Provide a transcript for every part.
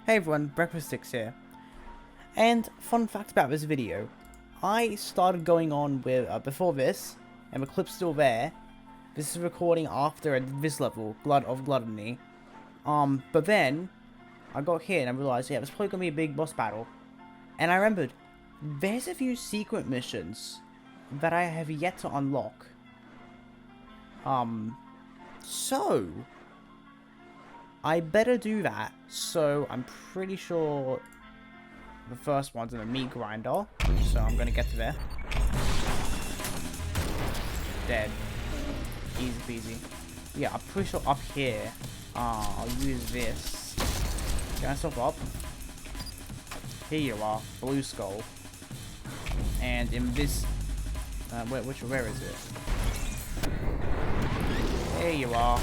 Hey everyone, Breakfast Sticks here. And fun fact about this video, I started going on with, before this, and the clip's still there. This is recording after I did this level, Blood of Gluttony. But then, I got here and I realized, yeah, there's probably gonna be a big boss battle. And I remembered, there's a few secret missions that I have yet to unlock. So I better do that, so I'm pretty sure the first one's in a meat grinder, so I'm gonna get to there. Dead. Easy peasy. Yeah, I'm pretty sure up here, I'll use this. Get myself up. Here you are, blue skull. And in this, where is it? There you are.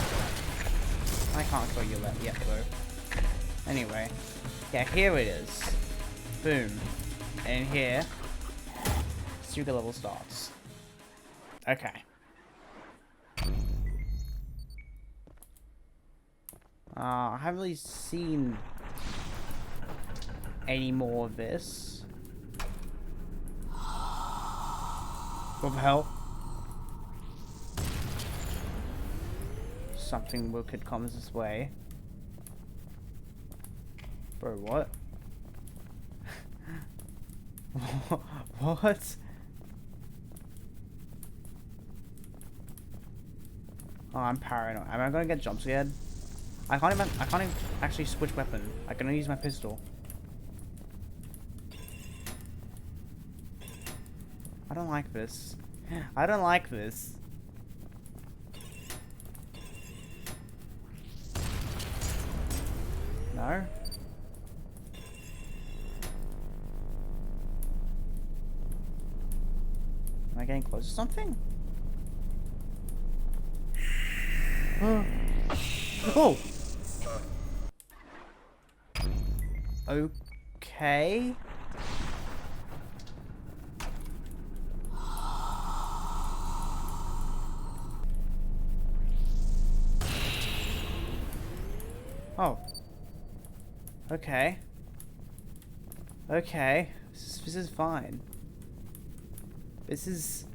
I can't kill you yet though. Anyway, yeah, here it is. Boom. And here, Suga level starts. Okay. I haven't really seen any more of this. What the hell? Something wicked comes this way. Bro, what? What? Oh, I'm paranoid. Am I gonna get jump scared? I can't even actually switch weapon. I can only use my pistol. I don't like this. I don't like this. No? Am I getting close to something? Oh! Okay. Oh. Okay. Okay. This is fine. This is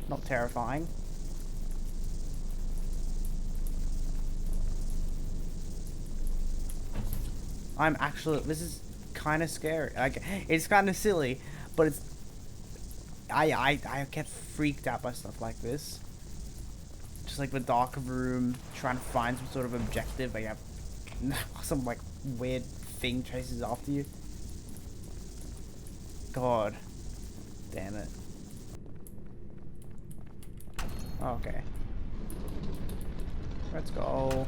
not terrifying. I'm actually, this is kind of scary. Like, it's kind of silly, but it's, I get freaked out by stuff like this. Just like the dark room, trying to find some sort of objective, but you have some like weird thing chases after you. God damn it. Okay. Let's go.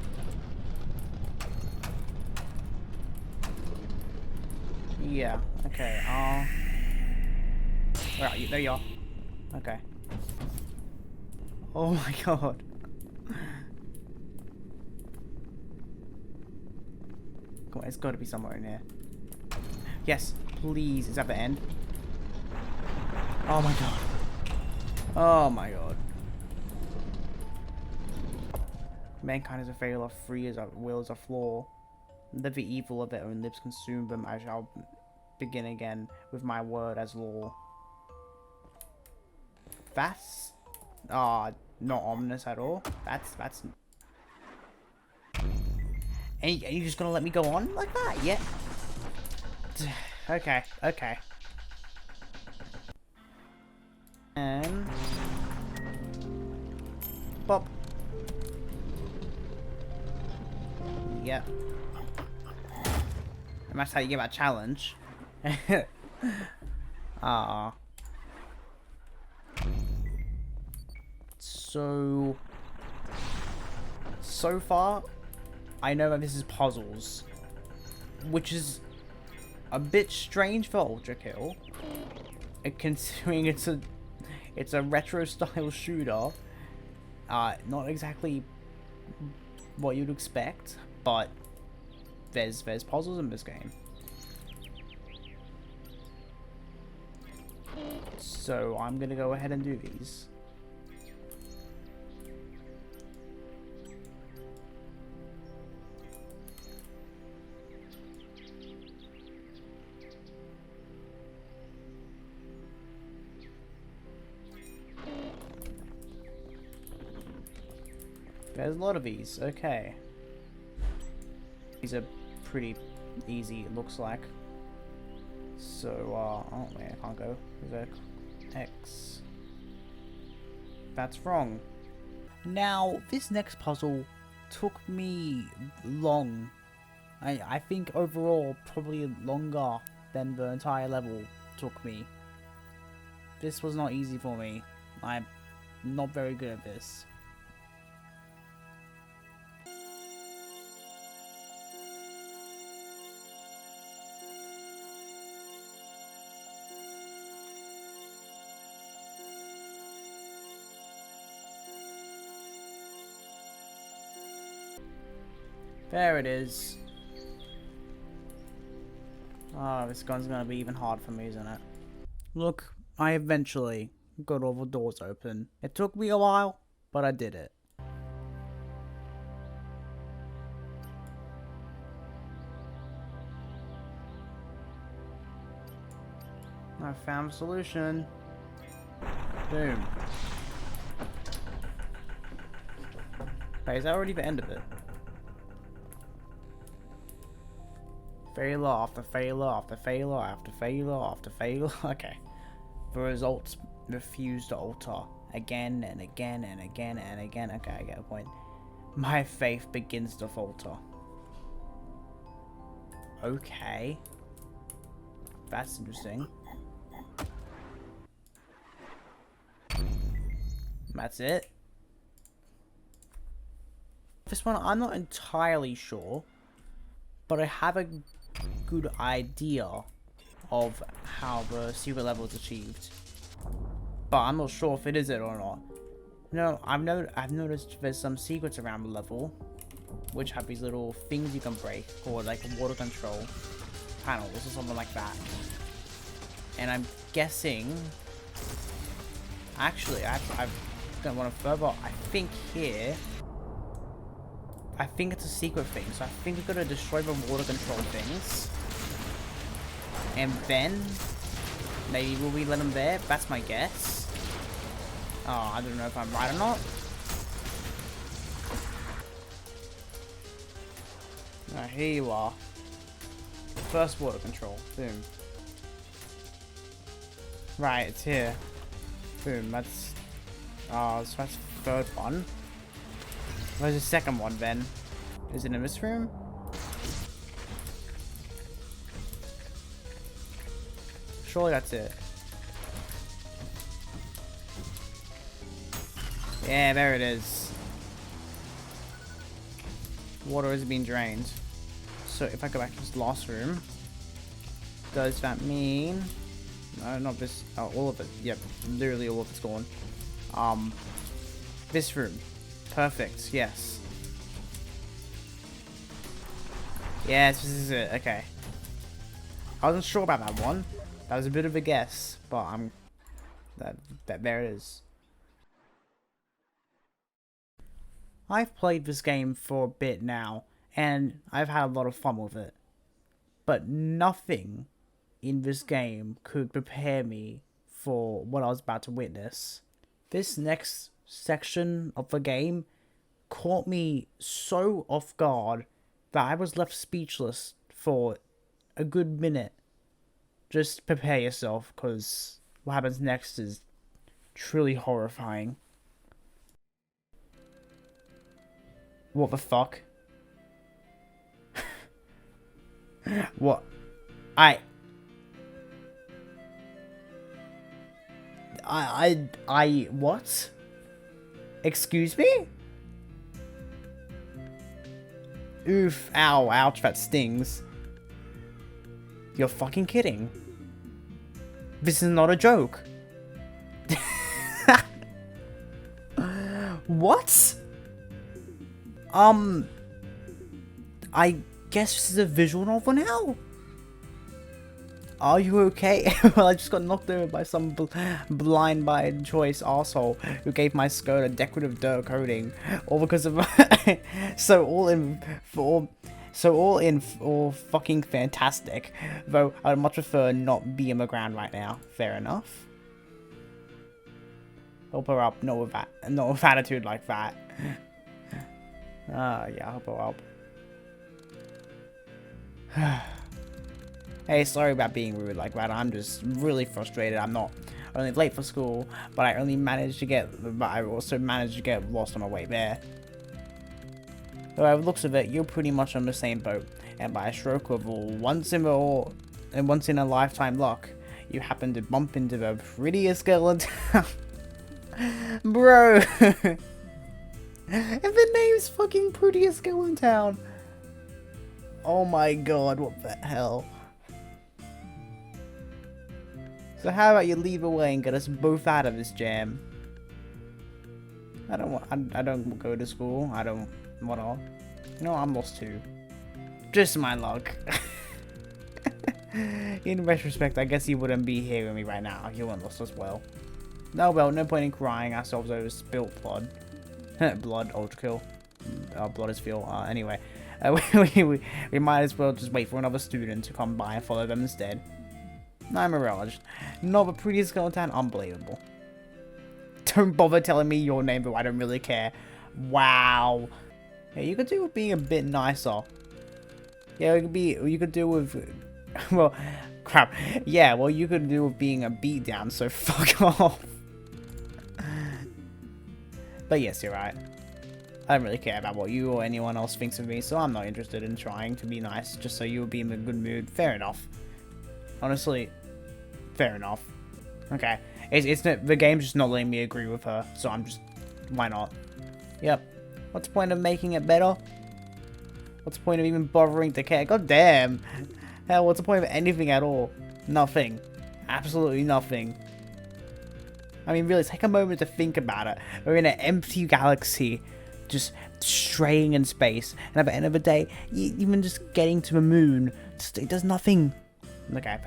Yeah, okay, where are you? There you are. Okay. Oh my god. Come on, it's gotta be somewhere in here. Yes, please. Is that the end? Oh my god. Oh my god. Mankind is a failure, free as a will as a flaw. Let the evil of their own lips consume them. I shall begin again with my word as law. That's not ominous at all. That's and you just gonna let me go on like that? Yeah. Okay, okay. And Bob. Yep. And that's how you give a challenge. Ah. So far, I know that this is puzzles, which is a bit strange for Ultrakill, considering it's a retro style shooter. Not exactly what you'd expect, but there's puzzles in this game. So I'm gonna go ahead and do these. There's a lot of these. Okay. These are pretty easy, it looks like. So, oh wait, I can't go. There's a X. That's wrong. Now, this next puzzle took me long. I think overall, probably longer than the entire level took me. This was not easy for me. I'm not very good at this. There it is. Oh, this gun's gonna be even hard for me, isn't it? Look, I eventually got all the doors open. It took me a while, but I did it. I found a solution. Boom. Wait, is that already the end of it? Failure after failure after failure after failure after failure. Okay. The results refuse to alter. Again and again and again and again. Okay, I get a point. My faith begins to falter. Okay. That's interesting. That's it. This one, I'm not entirely sure. But I have a good idea of how the secret level is achieved, but I'm not sure if it is it or not. No, I've noticed there's some secrets around the level, which have these little things you can break, called like water control panels or something like that. And I'm guessing, actually, I've gone one further. I think here. I think it's a secret thing, so I think we're gonna destroy the water control things. And then, maybe will we let them there? That's my guess. Oh, I don't know if I'm right or not. Alright, here you are. First water control. Boom. Right, it's here. Boom, that's... Oh, so that's the third one. Where's the second one, then? Is it in this room? Surely that's it. Yeah, there it is. Water is being drained. So if I go back to this last room, does that mean... No, not this. Oh, all of it. Yep, literally all of it's gone. This room. Perfect, yes. Yes, this is it, okay. I wasn't sure about that one. That was a bit of a guess, but there it is. I've played this game for a bit now, and I've had a lot of fun with it. But nothing in this game could prepare me for what I was about to witness. This next section of the game caught me so off guard that I was left speechless for a good minute. Just prepare yourself, because what happens next is truly horrifying. What the fuck? What? What? Excuse me? Oof, ow, ouch, that stings. You're fucking kidding. This is not a joke. What? I guess this is a visual novel now? Are you okay? Well, I just got knocked over by some blind by choice asshole who gave my skirt a decorative dirt coating, all because of all fucking fantastic. Though I'd much prefer not be on the ground right now. Fair enough. Help her up. Not with attitude like that. Yeah, I hope it'll help. Hey, sorry about being rude like that. I'm just really frustrated. I'm not only late for school, but I also managed to get lost on my way there. By the looks of it, you're pretty much on the same boat, and by a stroke of once in a lifetime luck, you happen to bump into the prettiest girl in town. Bro! And the name's fucking prettiest girl in town. Oh my god, what the hell? So how about you leave away and get us both out of this jam? I don't go to school. I don't wanna. You know, I'm lost too. Just my luck. In retrospect, I guess you wouldn't be hearing me right now. You weren't lost as well. No, well, no point in crying ourselves over spilt blood. Blood, Ultrakill. Blood is fuel. Anyway, we might as well just wait for another student to come by and follow them instead. I'm Mirage. Not the prettiest girl in town. Unbelievable. Don't bother telling me your name, though. I don't really care. Wow. Yeah, you could do with being a bit nicer. Yeah, you could do with, well, crap. Yeah, well, you could do with being a beatdown, so fuck off. But yes, you're right. I don't really care about what you or anyone else thinks of me, so I'm not interested in trying to be nice just so you'll be in a good mood. Fair enough. Honestly, fair enough. Okay, it's not, the game's just not letting me agree with her, so I'm just, why not? Yep. What's the point of making it better? What's the point of even bothering to care? God damn. Hell, what's the point of anything at all? Nothing. Absolutely nothing. I mean, really, take a moment to think about it. We're in an empty galaxy, just straying in space, and at the end of the day, even just getting to the moon, it does nothing. Okay,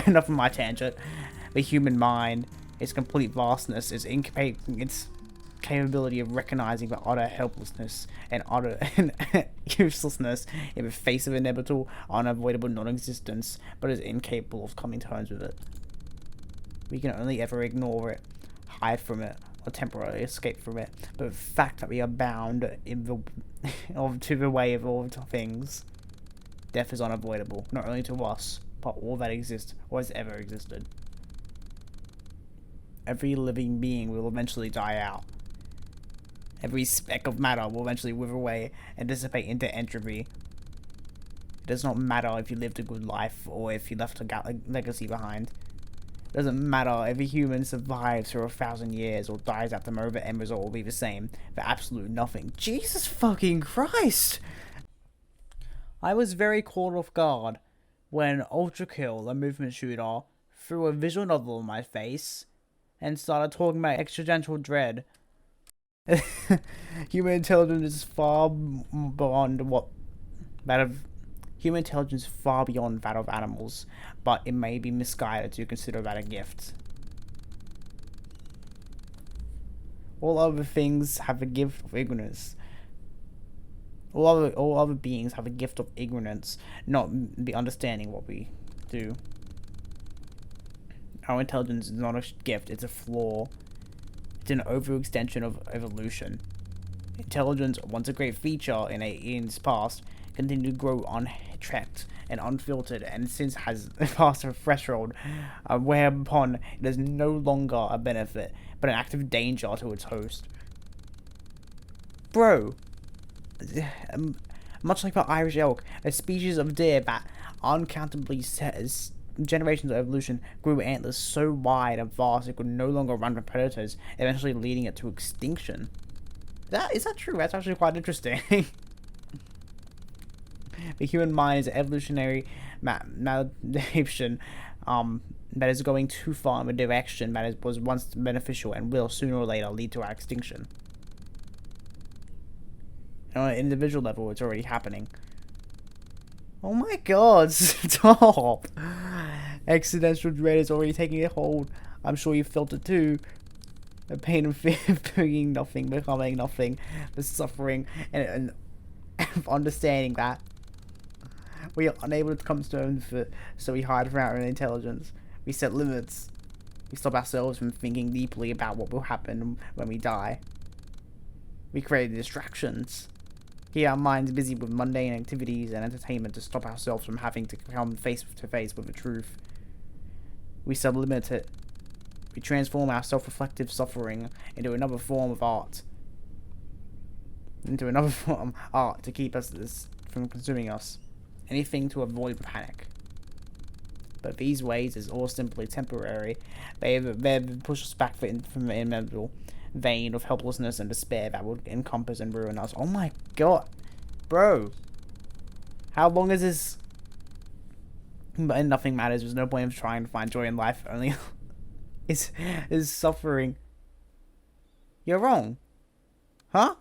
enough of my tangent. The human mind, its complete vastness, its capability of recognizing the utter helplessness and utter uselessness in the face of inevitable, unavoidable non-existence, but is incapable of coming to terms with it. We can only ever ignore it, hide from it, or temporarily escape from it. But the fact that we are bound in to the way of all things, death is unavoidable, not only to us, but all that exists or has ever existed. Every living being will eventually die out. Every speck of matter will eventually wither away and dissipate into entropy. It does not matter if you lived a good life or if you left a legacy behind. It doesn't matter if a human survives for 1,000 years or dies at the moment, the end result will be the same. For absolute nothing. Jesus fucking Christ! I was very caught off guard when Ultrakill, a movement shooter, threw a visual novel in my face and started talking about existential dread. Human intelligence is far beyond human intelligence far beyond that of animals, but it may be misguided to consider that a gift. All other things have the gift of ignorance. All other beings have the gift of ignorance, not the understanding what we do. Our intelligence is not a gift, it's a flaw. It's an overextension of evolution. Intelligence, once a great feature in its past, continued to grow unchecked and unfiltered, and since has passed a threshold whereupon it is no longer a benefit, but an active danger to its host. Bro, much like the Irish elk, a species of deer that uncountably says generations of evolution grew antlers so wide and vast it could no longer run from predators, eventually leading it to extinction. Is that true? That's actually quite interesting. The human mind is an evolutionary malediction that is going too far in a direction that was once beneficial and will sooner or later lead to our extinction. And on an individual level, it's already happening. Oh my god, stop! Existential dread is already taking a hold. I'm sure you felt it too. The pain and fear of being nothing, becoming nothing, the suffering, and understanding that we are unable to come to terms with it, so we hide from our own intelligence. We set limits. We stop ourselves from thinking deeply about what will happen when we die. We create distractions. Keep our minds busy with mundane activities and entertainment to stop ourselves from having to come face to face with the truth. We sublimate it. We transform our self-reflective suffering into another form of art. To keep us from consuming us. Anything to avoid panic. But these ways is all simply temporary. They've pushed us back from the inevitable vein of helplessness and despair that would encompass and ruin us. Oh my god. Bro. How long is this? And nothing matters. There's no point of trying to find joy in life. Only is suffering. You're wrong. Huh?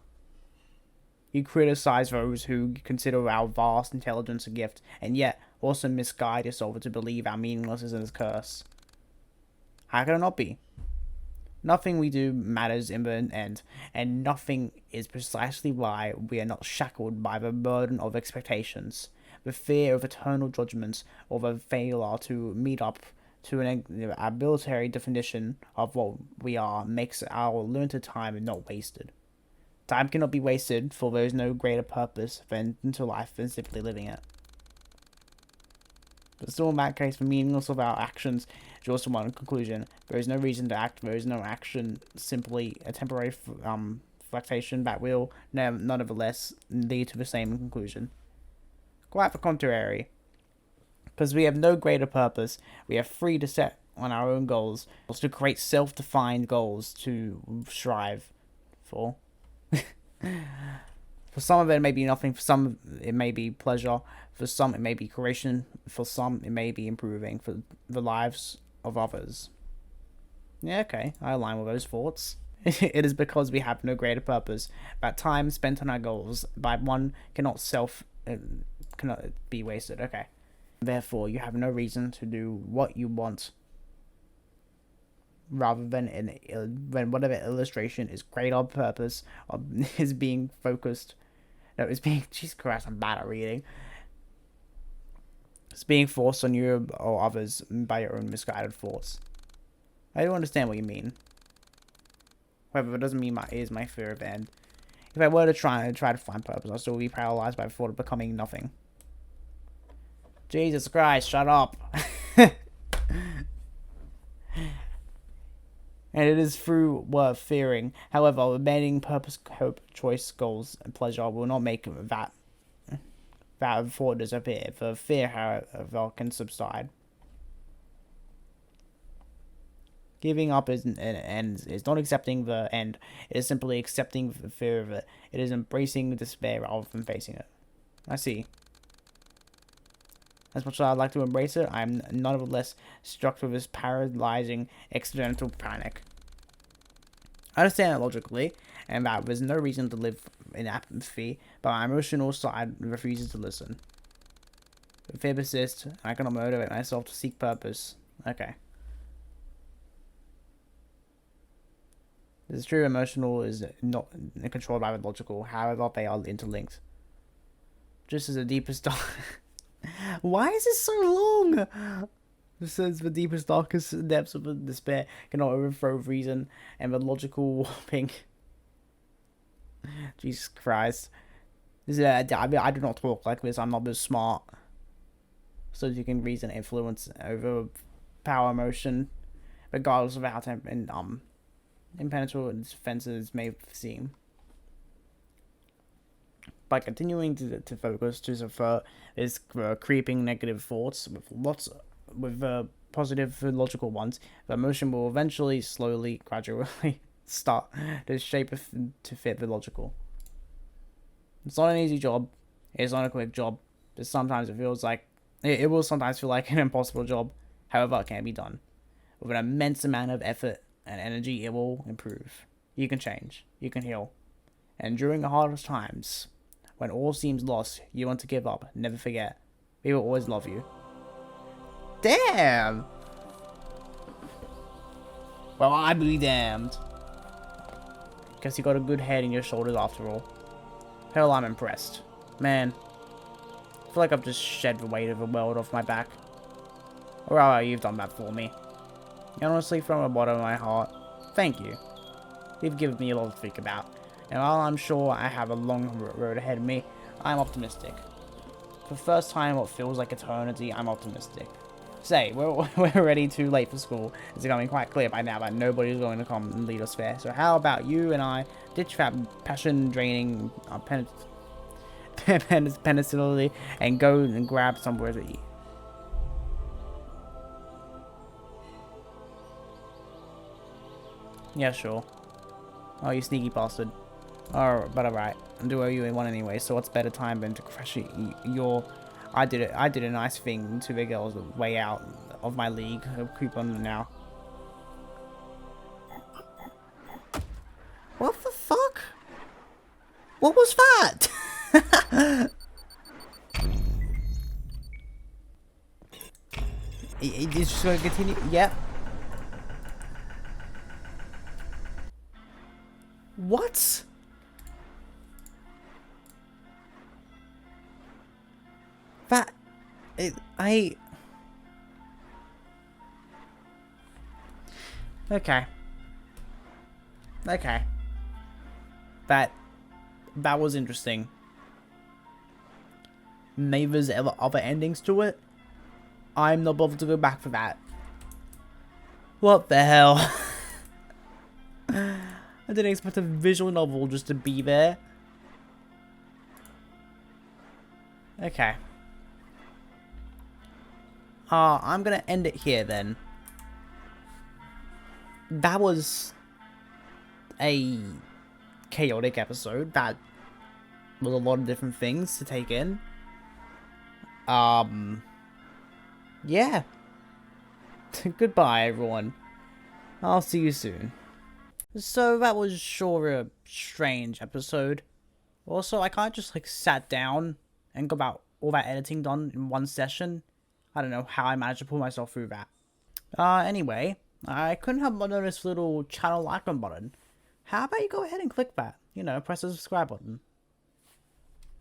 You criticize those who consider our vast intelligence a gift, and yet also misguide yourself to believe our meaninglessness is a curse. How can it not be? Nothing we do matters in the end, and nothing is precisely why we are not shackled by the burden of expectations, the fear of eternal judgments, or the failure to meet up to an arbitrary definition of what we are makes our limited time not wasted. Time cannot be wasted, for there is no greater purpose than to life than simply living it. But still, in that case, the meaningless of our actions draws to one conclusion. There is no reason to act, there is no action, simply a temporary fluctuation that will, nonetheless, lead to the same conclusion. Quite the contrary. Because we have no greater purpose, we are free to set on our own goals, to create self-defined goals to strive for. For some of it may be nothing, for some it may be pleasure, for some it may be creation, for some it may be improving for the lives of others. Yeah, okay, I align with those thoughts. It is because we have no greater purpose that time spent on our goals by one cannot be wasted. Okay. Therefore, you have no reason to do what you want, rather than when whatever illustration is greater purpose is being focused. No, it's being. Jesus Christ, I'm bad at reading. It's being forced on you or others by your own misguided thoughts. I don't understand what you mean. However, it doesn't mean my fear of the end. If I were to try to find purpose, I'll still be paralyzed by the thought of becoming nothing. Jesus Christ, shut up. And it is through worth fearing. However, remaining purpose, hope, choice, goals, and pleasure will not make that thought disappear. For fear, however, can subside. Giving up is not accepting the end. It is simply accepting the fear of it. It is embracing despair rather than facing it. I see. As much as I'd like to embrace it, I am nonetheless struck with this paralyzing accidental panic. I understand it logically, and that there's no reason to live in apathy, but my emotional side refuses to listen. If fear persists, I cannot motivate myself to seek purpose. Okay. It is true, emotional is not controlled by the logical, however they are interlinked. Just as the deepest Why is this so long? It says the deepest, darkest depths of despair cannot overthrow reason and the logical warping. Jesus Christ. I do not talk like this. I'm not this smart. So you can reason influence over power emotion, regardless of how impenetrable its defenses may seem. By continuing to focus to subvert this creeping negative thoughts with positive logical ones, the emotion will eventually, slowly, gradually start to shape to fit the logical. It's not an easy job. It's not a quick job. But sometimes it feels like it will sometimes feel like an impossible job. However, it can be done with an immense amount of effort and energy. It will improve. You can change. You can heal. And during the hardest times, when all seems lost, you want to give up. Never forget. We will always love you. Damn! Well, I be damned. Guess you got a good head in your shoulders after all. Hell, I'm impressed. Man, I feel like I've just shed the weight of the world off my back. Well, you've done that for me. And honestly, from the bottom of my heart, thank you. You've given me a lot to think about. And while I'm sure I have a long road ahead of me, I'm optimistic. For the first time what feels like eternity, I'm optimistic. Say, we're already too late for school. It's becoming quite clear by now that nobody's going to come and lead us fair. So how about you and I ditch that passion-draining penicillin and go and grab somewhere to eat? Yeah, sure. Oh, you sneaky bastard. Oh, but alright. I do owe you one anyway, so what's better time than to crash your... I did a nice thing to the girls way out of my league. I'll creep on them now. What the fuck? What was that? It's just gonna continue? Yep. What? That... Okay. Okay. That was interesting. Maybe there's other endings to it. I'm not bothered to go back for that. What the hell? I didn't expect a visual novel just to be there. Okay. I'm gonna end it here then. That was a chaotic episode. That was a lot of different things to take in. Yeah. Goodbye, everyone. I'll see you soon. So that was sure a strange episode. Also, I can't just like sat down and got about all that editing done in one session. I don't know how I managed to pull myself through that. Anyway, I couldn't help but notice the little channel icon button. How about you go ahead and click that? You know, press the subscribe button.